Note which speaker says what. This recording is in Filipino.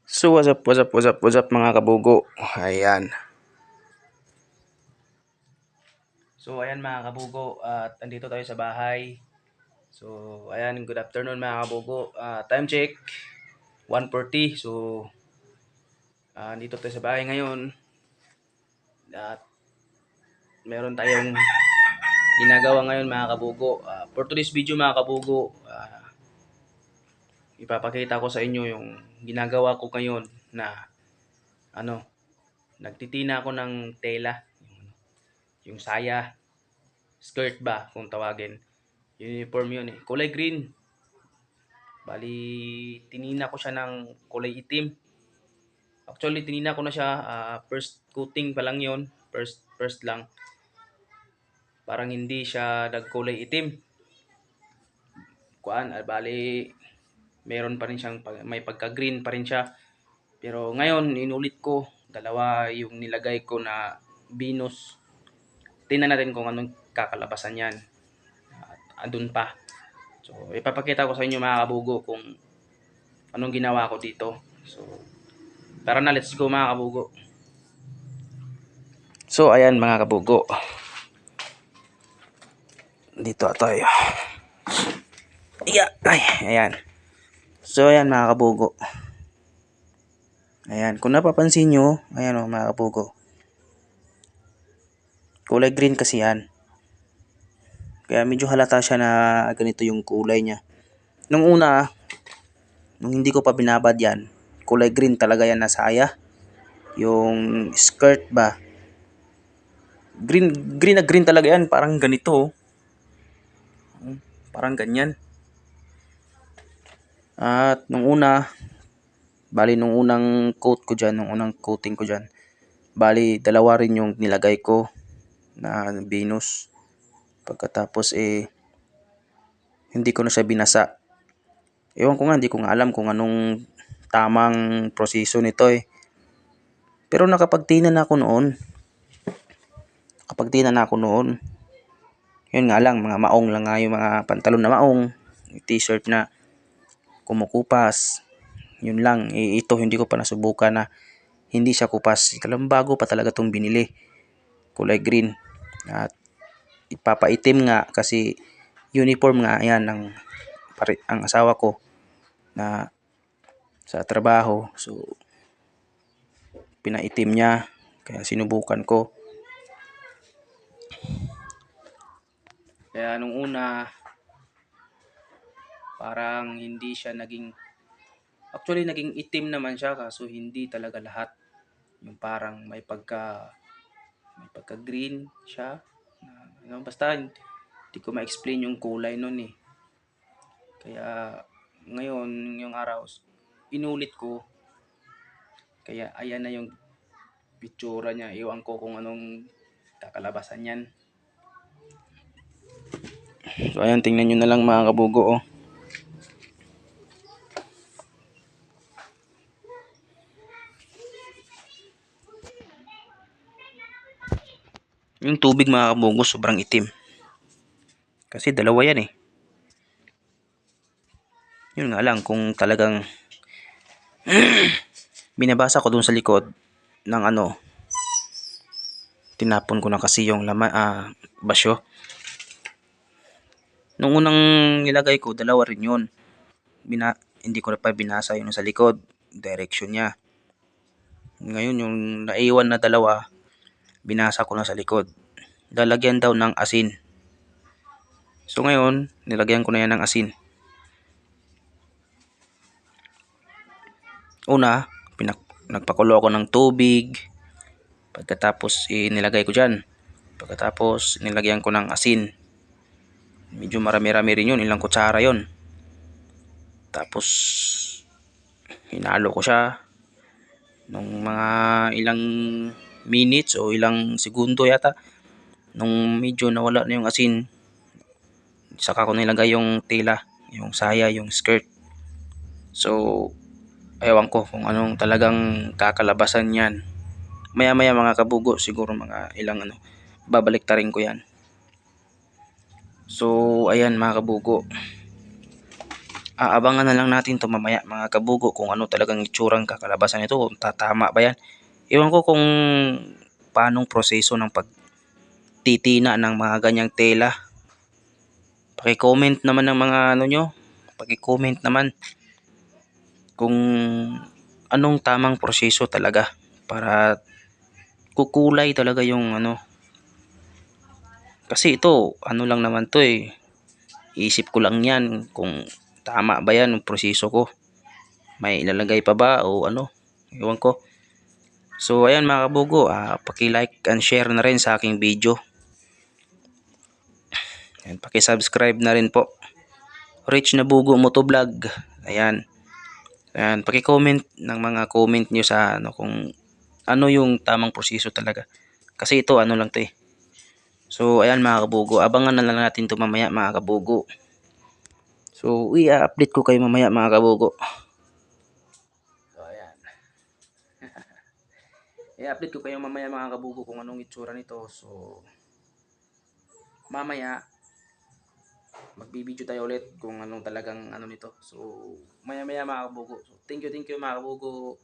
Speaker 1: So what's up mga kabugo. Ayan. So ayan mga kabugo, at andito tayo sa bahay. So ayan, good afternoon mga kabugo. Time check 1:40. So andito tayo sa bahay ngayon. At meron tayong ginagawa ngayon mga kabugo. For today's video mga kabugo, ipapakita ko sa inyo yung ginagawa ko ngayon na nagtitina ako ng tela, yung saya, skirt ba kung tawagin. Uniform yun eh. Kulay green. Bali, tinina ko siya ng kulay itim. Actually, tinina ko na siya. First coating pa lang yun. First lang. Parang hindi siya nagkulay itim. Bali, meron pa rin siyang, may pagka-green pa rin siya. Pero ngayon, inulit ko. Dalawa yung nilagay ko na Venus. Tingnan natin kung anong kakalabasan yan. Andun pa. So, ipapakita ko sa inyo mga kabugo kung anong ginawa ko dito. So, tara na, let's go mga kabugo. So, ayan mga kabugo. Dito tayo. Ayan. So, ayan mga kabugo. Ayan, kung napapansin nyo, ayan o mga kabugo. Kulay green kasi yan. Kaya medyo halata siya na ganito yung kulay niya. Nung una, nung hindi ko pa binabad yan, kulay green talaga yan na saya. Yung skirt ba, green na green talaga yan, parang ganito. Parang ganyan. At nung una, bali nung unang coat ko dyan, nung unang coating ko dyan, bali dalawa rin yung nilagay ko na Venus. Pagkatapos hindi ko na siya binasa. Ewan ko nga, hindi ko nga alam kung anong tamang proseso nito eh. Pero nakapagtinan na ako noon. Yun nga lang, mga maong lang nga yung mga pantalon na maong, t-shirt na kumukupas. Yun lang, ito hindi ko pa nasubukan na hindi siya kupas. Bago pa talaga itong binili. Kulay green. At ipapaitim nga kasi uniform nga yan ang asawa ko na sa trabaho. So, pinaitim niya. Kaya sinubukan ko. Kaya nung una, parang hindi siya naging, actually naging itim naman siya kaso hindi talaga lahat. Yung parang may pagka green siya. Basta hindi ko ma-explain yung kulay nun eh. Kaya ngayon, yung araw, inulit ko. Kaya ayan na yung pitsura niya. Iwan ko kung anong kakalabasan yan. So ayan, tingnan nyo na lang mga kabugo oh. Yung tubig mga kabugo sobrang itim. Kasi dalawa yan eh. Yun nga lang kung talagang binabasa ko dun sa likod ng tinapon ko na kasi yung basyo. Nung unang nilagay ko, dalawa rin yun. Hindi ko na pa binasa yung sa likod, direction niya. Ngayon yung naiwan na dalawa, binasa ko na sa likod. Lalagyan daw ng asin. So ngayon, nilagyan ko na yan ng asin. Una, nagpakulo ako ng tubig. Pagkatapos nilagay ko dyan. Pagkatapos nilagyan ko ng asin. Medyo marami-rami rin yun, ilang kutsara yun. Tapos hinalo ko siya nung mga ilang minutes o ilang segundo yata. Nung medyo nawala na yung asin, saka ko nilagay yung tela, yung saya, yung skirt. So ewan ko kung anong talagang kakalabasan yan. Maya mga kabugo, siguro mga ilang babalik tarin ko yan. So ayan mga kabugo, aabangan na lang natin 'to mamaya mga kabugo kung ano talagang itsurang kakalabasan nito, kung tatama ba 'yan. Ewan ko kung paanong proseso ng pagtitina ng mga ganyang tela. Paki-comment naman ng mga ano nyo, paki-comment naman kung anong tamang proseso talaga para kukulay talaga yung ano. Kasi ito, ano lang naman 'to eh. Isip ko lang 'yan kung tama ba 'yan yung proseso ko. May ilalagay pa ba o ano? Ewan ko. So ayan mga kabugo, paki-like and share na rin sa aking video. Ayan, paki-subscribe na rin po. Rich na Bugo Moto Vlog. Ayan. Ayan, paki-comment ng mga comment niyo sa ano kung ano yung tamang proseso talaga. Kasi ito ano lang 'to eh. So ayan mga kabugo, abangan na lang natin 'to mamaya mga kabugo. So i-update ko kayo mamaya mga kabugo. So ayan. I-update ko kayo mamaya mga kabugo kung anong itsura nito. So mamaya magbibideo tayo ulit kung anong talagang ano nito. So maya maya mga kabugo. So thank you mga kabugo.